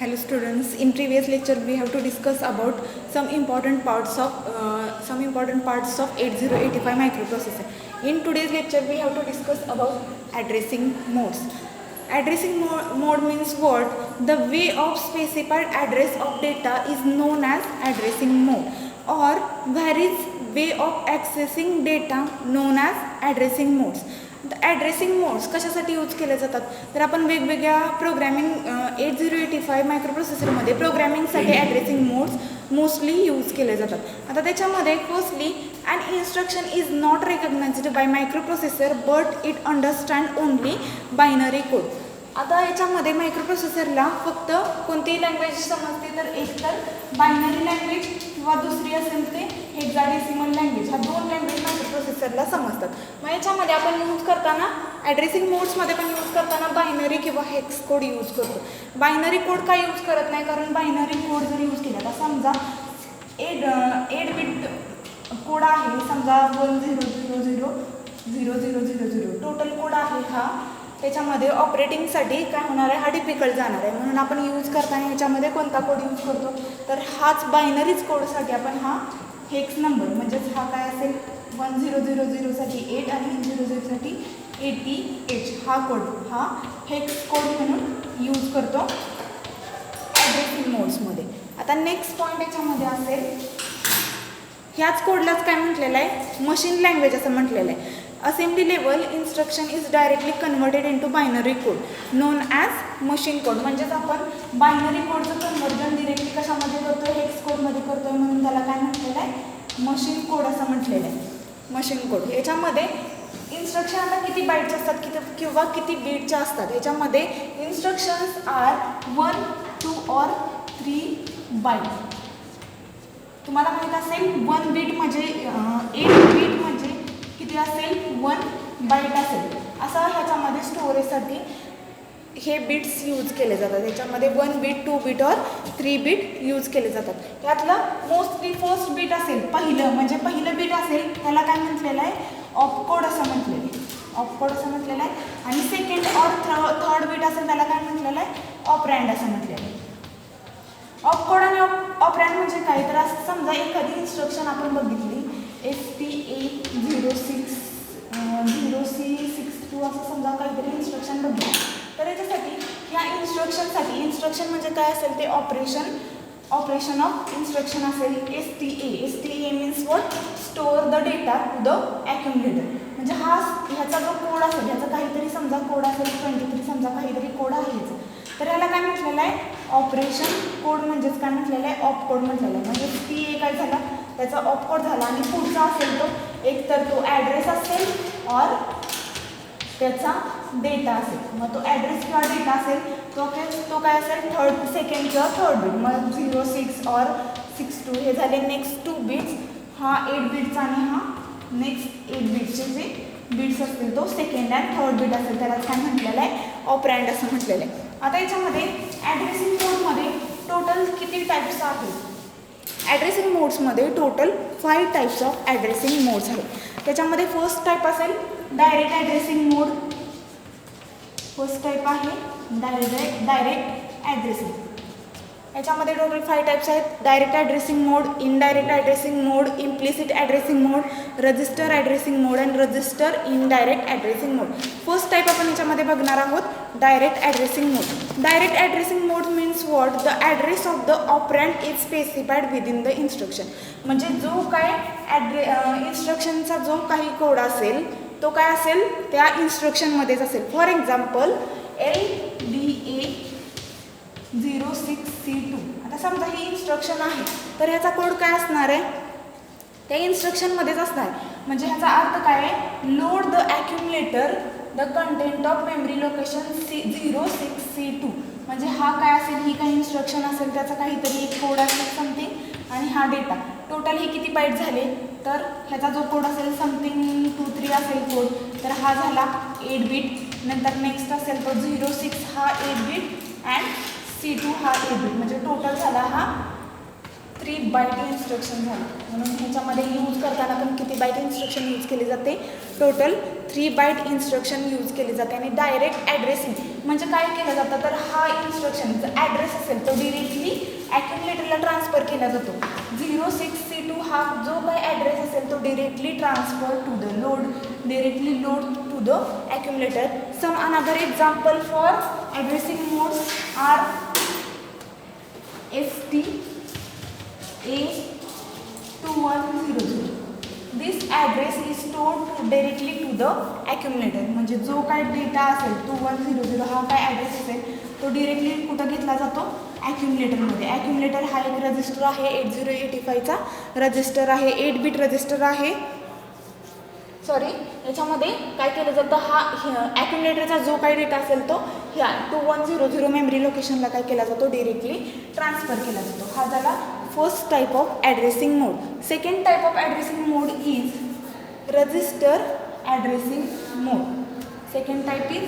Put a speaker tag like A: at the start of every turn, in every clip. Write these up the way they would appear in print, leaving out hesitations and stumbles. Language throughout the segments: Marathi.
A: Hello students, in previous lecture we have to discuss about some important parts of 8085 microprocessor. In today's lecture we have to discuss about addressing modes. Addressing mode means what? The way of specified address of data is known as addressing mode, or varies way of accessing data known as addressing modes. Addressing modes कशासाठी यूज केले जातात तर आपण वेगवेगळ्या प्रोग्रॅमिंग 8085 मायक्रोप्रोसेसरमध्ये प्रोग्रॅमिंगसाठी ॲड्रेसिंग मोड्स मोस्टली यूज केले जातात. आता त्याच्यामध्ये firstly an instruction is not recognized by microprocessor but it understand only binary code. आता याच्यामध्ये मायक्रोप्रोसेसरला फक्त कोणतीही लँग्वेज समजते तर एक तर बायनरी लँग्वेज किंवा दुसरी असेल ते हेक्साडेसिमल लँग्वेज. ह्या दोन लँग्वेज मायक्रोप्रोसेसरला समजतात. मग याच्यामध्ये आपण यूज करताना ॲड्रेसिंग मोड्समध्ये पण यूज करताना बायनरी किंवा हेक्स कोड यूज करतो. बायनरी कोड का यूज करत नाही कारण बायनरी कोड जर यूज केला तर समजा 8 बिट कोड आहे, समजा 10000000 टोटल कोड आहे हा. त्याच्यामध्ये ऑपरेटिंगसाठी काय होणार आहे, हा डिफिकल्ट जाणार आहे. म्हणून आपण यूज करताना ह्याच्यामध्ये कोणता कोड यूज करतो तर हाच बायनरीज कोडसाठी आपण हा हेक्स नंबर म्हणजेच हा काय असेल 1000 साठी 8 आणि 00 साठी 80H हा कोड हा हेक्स कोड म्हणून यूज करतो ॲड्रेसिंग मोड्समध्ये. आता नेक्स्ट पॉईंट याच्यामध्ये असेल, ह्याच कोडलाच काय म्हटलेलं आहे, मशीन लँग्वेज असं म्हटलेलं आहे. Assembly level instruction is directly converted into binary code non as machine code. म्हणजेच आपण बायनरी कोडचं कन्वर्जन डिरेक्टली कशामध्ये करतो, हेक्स कोडमध्ये करतो आहे, म्हणून त्याला काय म्हटलेलं आहे, मशीन कोड असं म्हटलेलं आहे. मशीन कोड याच्यामध्ये इन्स्ट्रक्शन आता किती बाईटचे असतात किंवा किती बीटच्या असतात. याच्यामध्ये इन्स्ट्रक्शन्स आर 1, 2 और 3 बाईट. तुम्हाला माहीत असेल 1 बीट म्हणजे 8 बीट म्हणजे किती असेल 1 बाईट असेल. असं ह्याच्यामध्ये स्टोरेजसाठी हे बिट्स यूज केले जातात. याच्यामध्ये 1 बीट 2 बीट और 3 बीट यूज केले जातात. त्यातलं मोस्टली फर्स्ट बीट असेल पहिलं म्हणजे पहिलं बीट असेल त्याला काय म्हटलेलं आहे, ऑपकोड असं म्हटलेलं आहे. ऑपकोड असं म्हटलेलं आहे. आणि सेकंड और थर्ड बीट असेल त्याला काय म्हटलेलं आहे, ऑपरँड असं म्हटलेलं आहे. ऑपकोड आणि ऑपरँड म्हणजे काय तर असं समजा एखादी इन्स्ट्रक्शन आपण बघितली STA0C62 असं समजा काहीतरी इन्स्ट्रक्शन बघितली तर याच्यासाठी ह्या इन्स्ट्रक्शन म्हणजे काय असेल ते ऑपरेशन ऑफ इन्स्ट्रक्शन असेल. STA means what, store the data to the accumulator. म्हणजे ह्याचा जो कोड असेल, ह्याचा काहीतरी समजा कोड असेल 23 समजा काहीतरी कोड आहे तर याला काय म्हटलेलं आहे, ऑपरेशन कोड म्हणजेच काय म्हटलेलं आहे, ऑप कोड म्हटलेलं आहे. म्हणजे TA काय झाला त्याचा ऑप कोड झाला आणि पुढचा असेल तो एक तर तो ॲड्रेस असेल और त्याचा डेटा असेल. मग तो ॲड्रेस किंवा डेटा असेल तो काय असेल सेकंड किंवा थर्ड बीट. मग 06 और 62 हे झाले नेक्स्ट 2 बिट्स. हा 8 बिट्स आणि हा नेक्स्ट 8 बिट्सचे जे बिट्स असतील तो सेकंड अँड थर्ड बीट असेल त्याला काय म्हटलेलं आहे, ऑपरँड असं म्हटलेलं आहे. आता याच्यामध्ये ॲड्रेसिंग मोडमध्ये टोटल किती टाईप्स आहेत, ॲड्रेसिंग मोड्समध्ये total 5 types of addressing modes आहेत. त्याच्यामध्ये फर्स्ट टाईप असेल direct addressing mode. First type आहे डायरेक्ट ॲड्रेसिंग. याच्यामध्ये टोटल 5 टाईप्स आहेत. Direct addressing mode, indirect addressing mode, implicit addressing mode, register addressing mode and register indirect addressing mode. First type आपण याच्यामध्ये बघणार आहोत direct addressing mode. Direct addressing mode means what, the address of the operand is specified within the instruction. म्हणजे जो काय इन्स्ट्रक्शनचा जो काही कोड असेल तो काय असेल त्या इन्स्ट्रक्शनमध्येच असेल. For example LDA 06C2. आता समजा ही इन्स्ट्रक्शन आहे तर ह्याचा कोड काय असणार आहे, त्या इन्स्ट्रक्शनमध्येच असणार. म्हणजे ह्याचा अर्थ काय आहे, load the accumulator the content of memory location 06C2. म्हणजे हा काय असेल, ही काही इन्स्ट्रक्शन असेल त्याचा काहीतरी एक कोड असेल समथिंग आणि हा डेटा. टोटल हे किती बाईट झाले तर ह्याचा जो कोड असेल समथिंग 2, 3 असेल कोड तर हा झाला 8 बीट. नंतर नेक्स्ट असेल तो 06 हा 8 बीट अँड C2 हा 8 बीट. म्हणजे टोटल झाला हा 3 बाईट इन्स्ट्रक्शन झालं. म्हणून ह्याच्यामध्ये यूज करताना पण किती बाईट इन्स्ट्रक्शन यूज केली जाते, टोटल 3 बाईट इन्स्ट्रक्शन यूज केली जाते. आणि डायरेक्ट ॲड्रेसिंग म्हणजे काय केलं जातं तर हा इन्स्ट्रक्शनचा ॲड्रेस असेल तो डिरेक्टली ॲक्युम्युलेटरला ट्रान्सफर केला जातो. 06C2 हा जो काही ॲड्रेस असेल तो directly transfer to the load to the accumulator. Some another example for addressing modes are STA2100. This address is stored directly to the accumulator. म्हणजे जो काय डेटा असेल 2100 हा काय ॲड्रेस असेल तो डिरेक्टली कुठं घेतला जातो, ॲक्युम्युलेटरमध्ये. ॲक्युम्युलेटर हा एक रजिस्टर आहे, 8085चा रजिस्टर आहे, 8 बिट रजिस्टर आहे. याच्यामध्ये काय केलं जातं, हा ॲक्युम्युलेटरचा जो काही डेटा असेल तो ह्या 2100 मेमरी लोकेशनला काय केला जातो, डिरेक्टली ट्रान्सफर केला जातो. हा झाला first type of addressing mode. Second type of addressing mode is register addressing mode. Second type is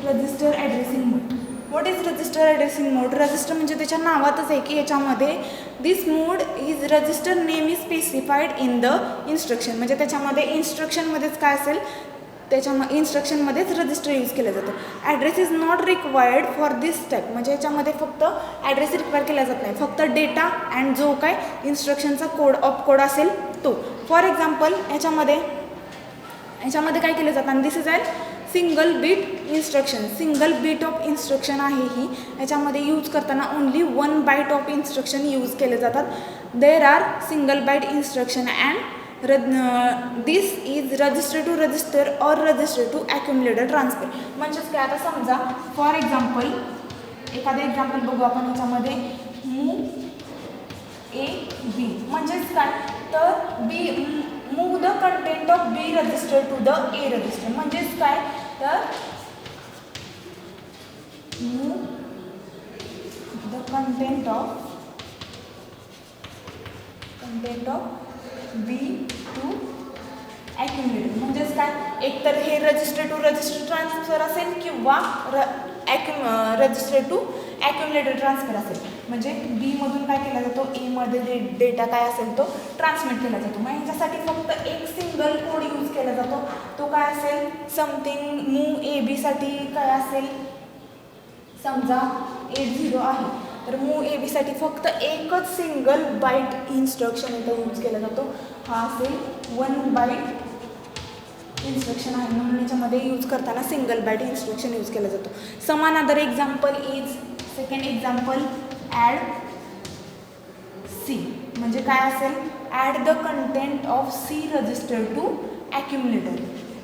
A: register addressing mode. What is register addressing mode? Register म्हणजे त्याच्या नावातच आहे की याच्यामध्ये this mode is register name is specified in the instruction. म्हणजे त्याच्यामध्ये इन्स्ट्रक्शनमध्येच काय असेल, त्याच्या इन्स्ट्रक्शनमध्येच रजिस्टर यूज केलं जातं. Address is not required for this type. म्हणजे याच्यामध्ये फक्त ॲड्रेस रिक्वायर केला जात नाही, फक्त डेटा अँड जो काय इन्स्ट्रक्शनचा ऑप कोड असेल तो. फॉर एक्झाम्पल याच्यामध्ये काय केलं जातं, आणि this is a single bit instruction. Single bit of instruction आहे ही. याच्यामध्ये यूज करताना only 1 byte of instruction use केले जातात. There are single byte instruction and this is register to register or register to accumulator transfer. म्हणजेच काय, आता समजा फॉर एक्झाम्पल एखादं एक्झाम्पल बघू आपण याच्यामध्ये. मूव ए बी म्हणजेच काय, तर move the content of B register to the A register. म्हणजेच काय, तर move the content of B to accumulator. म्हणजेच काय, एकतर हे रजिस्टर टू रजिस्टर ट्रान्सफर असेल किंवा रजिस्टर टू ॲक्युम्युलेटर ट्रान्सफर असेल. म्हणजे बीमधून काय केला जातो, एमध्ये डेटा काय असेल तो ट्रान्समिट केला जातो. मग ह्याच्यासाठी फक्त एक सिंगल कोड यूज केला जातो. तो काय असेल, समथिंग मूव ए बीसाठी काय असेल, समजा 80 आहे, तर मूव ए बीसाठी फक्त एकच सिंगल बाईट इन्स्ट्रक्शन इथं यूज केला जातो. हा असेल 1 बाईट इन्स्ट्रक्शन आहे, म्हणून याच्यामध्ये यूज करताना सिंगल बाईट इन्स्ट्रक्शन यूज केला जातो. समान other example is second example add C. म्हणजे काय असेल, add the content of C register to accumulator.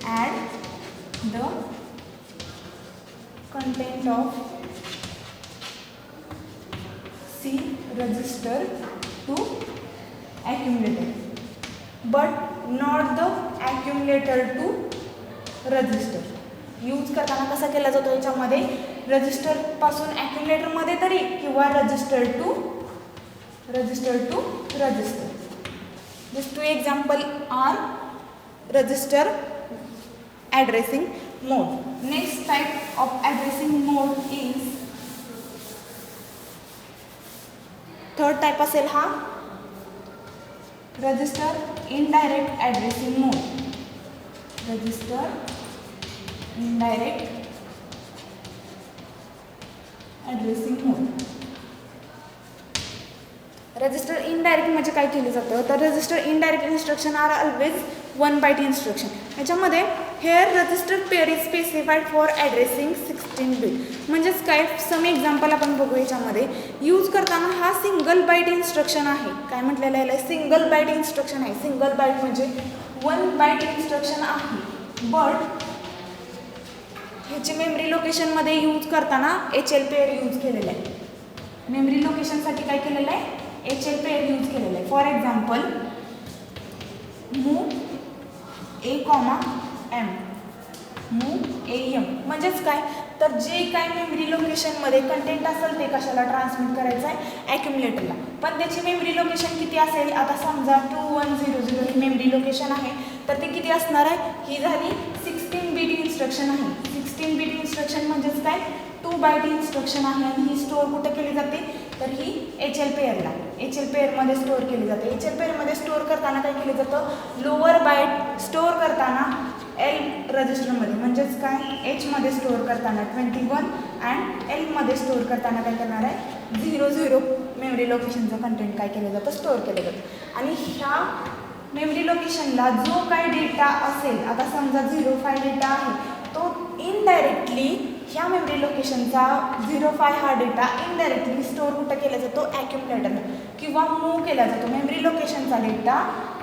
A: Add the content of C register to accumulator but not the accumulator to register. Use करताना कसा केला जातो, याच्यामध्ये रजिस्टरपासून ॲक्युम्युलेटरमध्ये तरी किंवा register to register. This 2 example are register addressing mode. Next type of addressing mode is third type असेल हा register indirect addressing mode. Register indirect addressing mode. Register indirect म्हणजे काय केलं जातं, तर register indirect instruction are always 1 byte instruction. याच्यामध्ये here register pair is specified for addressing 16 bit. म्हणजेच काय, सम एक्झाम्पल आपण बघू. याच्यामध्ये यूज करताना हा सिंगल बाईट इन्स्ट्रक्शन आहे. काय म्हटलेलं आहे, सिंगल बाईट इन्स्ट्रक्शन आहे. सिंगल बाईट म्हणजे 1 बाईट इन्स्ट्रक्शन आहे, बट ह्याची मेमरी लोकेशनमध्ये यूज करताना HL पेअर यूज केलेलं आहे. मेमरी लोकेशनसाठी काय केलेलं आहे, HL पेअर यूज केलेलं आहे. For example move A comma M, move A M. म्हणजेच काय, तर जे काय मेमरी लोकेशनमध्ये कंटेंट असेल ते कशाला ट्रान्समिट करायचं आहे, ॲक्युम्युलेटरला. पण त्याची मेमरी लोकेशन किती असेल, आता समजा 2100 ही मेमरी लोकेशन आहे, तर ती किती असणार आहे, ही झाली 16 बीट इन्स्ट्रक्शन आहे. 16 बीट इन्स्ट्रक्शन म्हणजेच काय, 2 बाईट इन्स्ट्रक्शन आहे. आणि ही स्टोअर कुठे केली जाते, तर ही HL पेअरला, HL पेअरमध्ये स्टोअर केली जाते. HL पेअरमध्ये स्टोअर करताना काय केलं जातं, लोअर बाईट स्टोअर करताना एल रजिस्टरमध्ये, म्हणजेच काय एचमध्ये स्टोअर करताना 21 अँड एलमध्ये स्टोअर करताना काय करणार आहे 00 मेमरी लोकेशनचं कंटेंट काय केलं जातं स्टोअर केलं जातं. आणि ह्या मेमरी लोकेशनला जो काय डेटा असेल, आता समजा 05 डेटा आहे, तो इनडायरेक्टली ह्या मेमरी लोकेशनचा 05 हा डेटा इनडायरेक्टली स्टोअर कुठं केला जातो ॲक्युमुलेटरला किंवा मूव्ह केला जातो. मेमरी लोकेशनचा डेटा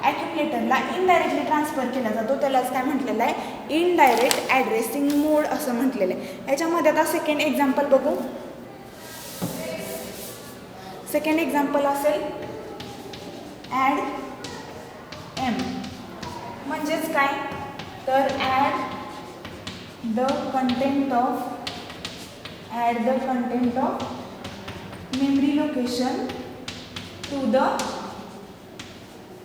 A: ॲक्युमुलेटरला इनडायरेक्टली ट्रान्सफर केला जातो. त्यालाच काय म्हटलेलं आहे इनडायरेक्ट ॲड्रेसिंग मोड असं म्हटलेलं आहे. याच्यामध्ये आता सेकंड एक्झाम्पल बघू. सेकंड एक्झाम्पल असेल ॲड एम, म्हणजेच काय तर add the content of memory location to the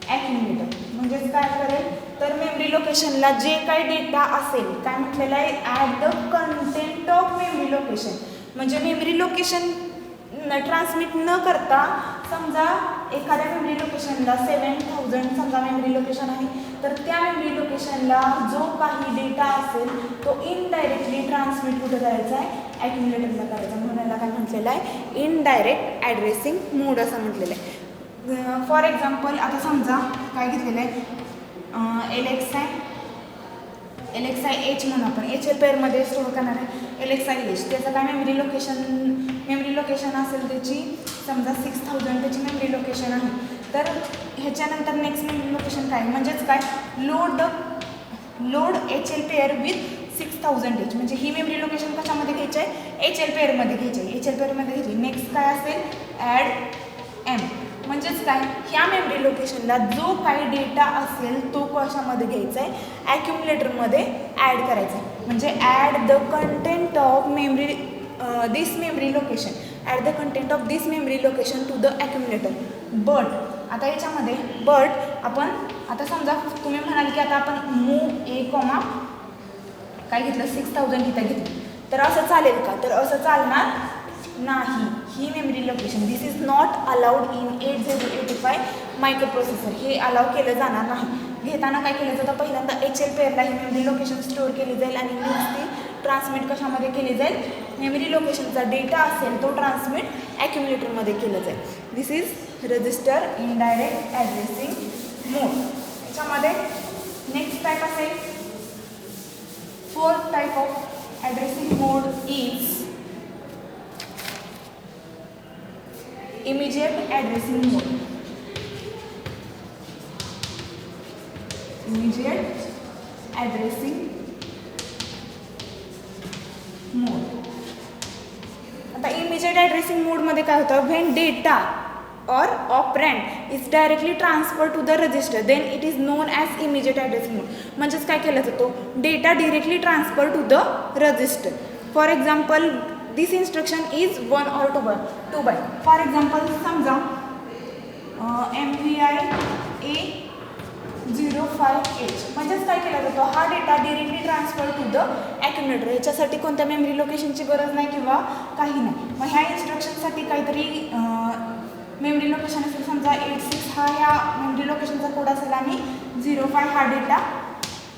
A: accumulator. म्हणजेच काय करेल तर मेमरी लोकेशनला जे काही डेटा असेल काय म्हटलेलं आहे add the content of memory location, म्हणजे मेमरी लोकेशन ट्रान्समिट न करता समजा एखाद्या मेमरी लोकेशनला 7000 समजा मेमरी लोकेशन आहे, तर त्या मेमरी लोकेशनला जो काही डेटा असेल तो इनडायरेक्टली ट्रान्समिट कुठं करायचा आहे ॲक्युमुलेटरला करायचा, म्हणून याला काय म्हटलेलं आहे इनडायरेक्ट ॲड्रेसिंग मोड असं म्हटलेलं आहे. फॉर एक्झाम्पल आता समजा काय घेतलेलं आहे LXI एच म्हणून आपण HL पेअरमध्ये स्टोअर करणार आहे LXI एच. त्याचं काय मेमरी लोकेशन असेल त्याची समजा 6000 त्याची मेमरी लोकेशन आहे. तर ह्याच्यानंतर नेक्स्ट मेमरी लोकेशन काय म्हणजेच काय load HL pair with 6000 H, म्हणजे ही मेमरी लोकेशन कशामध्ये घ्यायची आहे HL पेअरमध्ये घ्यायची आहे. HL पेअरमध्ये घ्यायची. नेक्स्ट काय असेल ॲड एम, म्हणजेच काय ह्या मेमरी लोकेशनला जो काही डेटा असेल तो कशामध्ये घ्यायचा आहे ॲक्युमुलेटरमध्ये ॲड करायचा आहे. म्हणजे add the content of this memory location, at the content of this memory location to the accumulator. But आता याच्यामध्ये आपण आता समजा तुम्ही म्हणाल की आता आपण मूव ए कॉमा काय घेतलं 6000 इथं घेतलं, तर असं चालेल का तर असं चालणार नाही. ही memory location this is not allowed in 8085 microprocessor, हे अलाउ केलं जाणार नाही. घेताना काय केलं जातं पहिल्यांदा HL पेअरला ही मेमरी लोकेशन स्टोअर केली जाईल आणि नेक्स्ट ती ट्रान्समिट कशामध्ये केली जाईल मेमरी लोकेशनचा डेटा असेल तो ट्रान्समिट ॲक्युमुलेटरमध्ये केलं जाईल. दिस इज रजिस्टर इनडायरेक्ट ॲड्रेसिंग मोड. याच्यामध्ये नेक्स्ट टाईप असेल fourth type of addressing mode is immediate addressing mode. Immediate addressing mode. आता immediate addressing mode मध्ये काय होतं when data or operand is directly transferred to the register then it is known as immediate addressing mode. म्हणजेच काय केलं जातं data directly transferred to the register. For example this instruction is 1 or 2 byte. For example समजा MVI A05H, म्हणजेच काय केलं जातं हा data directly transfer to the accumulator. याच्यासाठी कोणत्या मेमरी लोकेशनची गरज नाही किंवा काही नाही. मग ह्या इन्स्ट्रक्शनसाठी काहीतरी मेमरी लोकेशन असेल समजा 86 हा ह्या मेमरी लोकेशनचा कोड असेल आणि 05 हा डेटा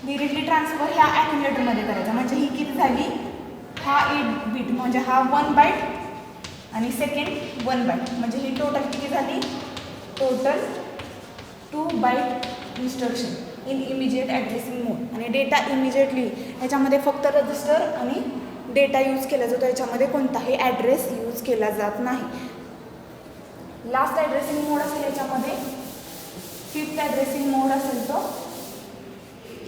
A: डिरेक्टली ट्रान्सफर ह्या ॲक्युमुलेटरमध्ये करायचा. म्हणजे ही किती झाली हा 8 बीट म्हणजे हा 1 बाईट आणि सेकंड 1 बाईट, म्हणजे ही टोटल किती झाली total 2 byte instruction in immediate addressing mode. आणि डेटा इमिजिएटली ह्याच्यामध्ये फक्त रजिस्टर आणि डेटा यूज केला जातो, याच्यामध्ये कोणताही ॲड्रेस यूज केला जात नाही. लास्ट ॲड्रेसिंग मोड असेल याच्यामध्ये फिफ्थ ॲड्रेसिंग मोड असेल तो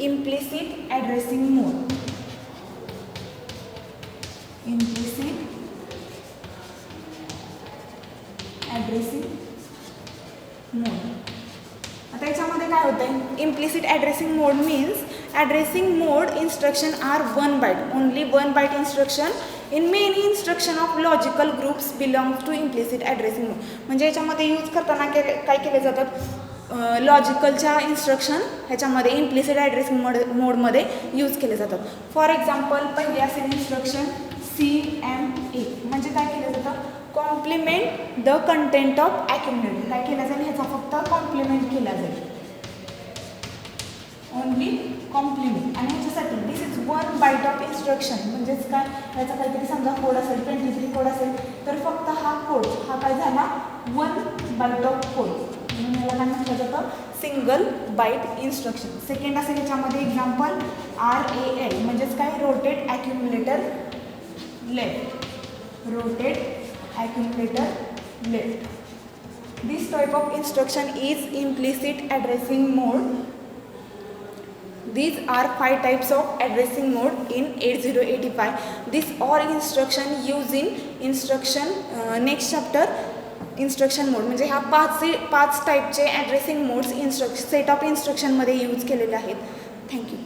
A: implicit addressing mode. Implicit addressing mode. आता याच्यामध्ये काय होतं आहे implicit addressing mode means addressing mode instruction are 1 byte, only 1 byte instruction in many instruction of logical groups belongs to implicit addressing mode. म्हणजे याच्यामध्ये यूज करताना काय केले जातात लॉजिकलच्या इन्स्ट्रक्शन ह्याच्यामध्ये इम्प्लिसिट ॲड्रेसिंग मोडमध्ये यूज केले जातात. फॉर एक्झाम्पल पहिली असेल इन्स्ट्रक्शन CMA, म्हणजे काय केलं जातं complement the content of accumulator. काय केलं जाईल ह्याचा फक्त कॉम्प्लिमेंट केला जाईल. Only complement. आणि ह्याच्यासाठी this is one byte of instruction. म्हणजेच काय, ह्याचा काहीतरी समजा कोड असेल, 23 कोड असेल, तर फक्त हा कोड हा काय झाला, वन बाईट ऑफ कोड. म्हणून याला काय म्हटलं जातं, सिंगल बाईट इन्स्ट्रक्शन. सेकंड असेल याच्यामध्ये एक्झाम्पल RAL, म्हणजेच काय, rotate accumulator left. Rotate accumulator left. This type of instruction is implicit addressing mode. These are 5 types of addressing mode in 8085. This all instruction used in instruction next chapter instruction mode. म्हणजे ह्या 5 टाईपचे ॲड्रेसिंग मोड्स सेट ऑफ इन्स्ट्रक्शनमध्ये यूज केलेले आहेत. थँक्यू.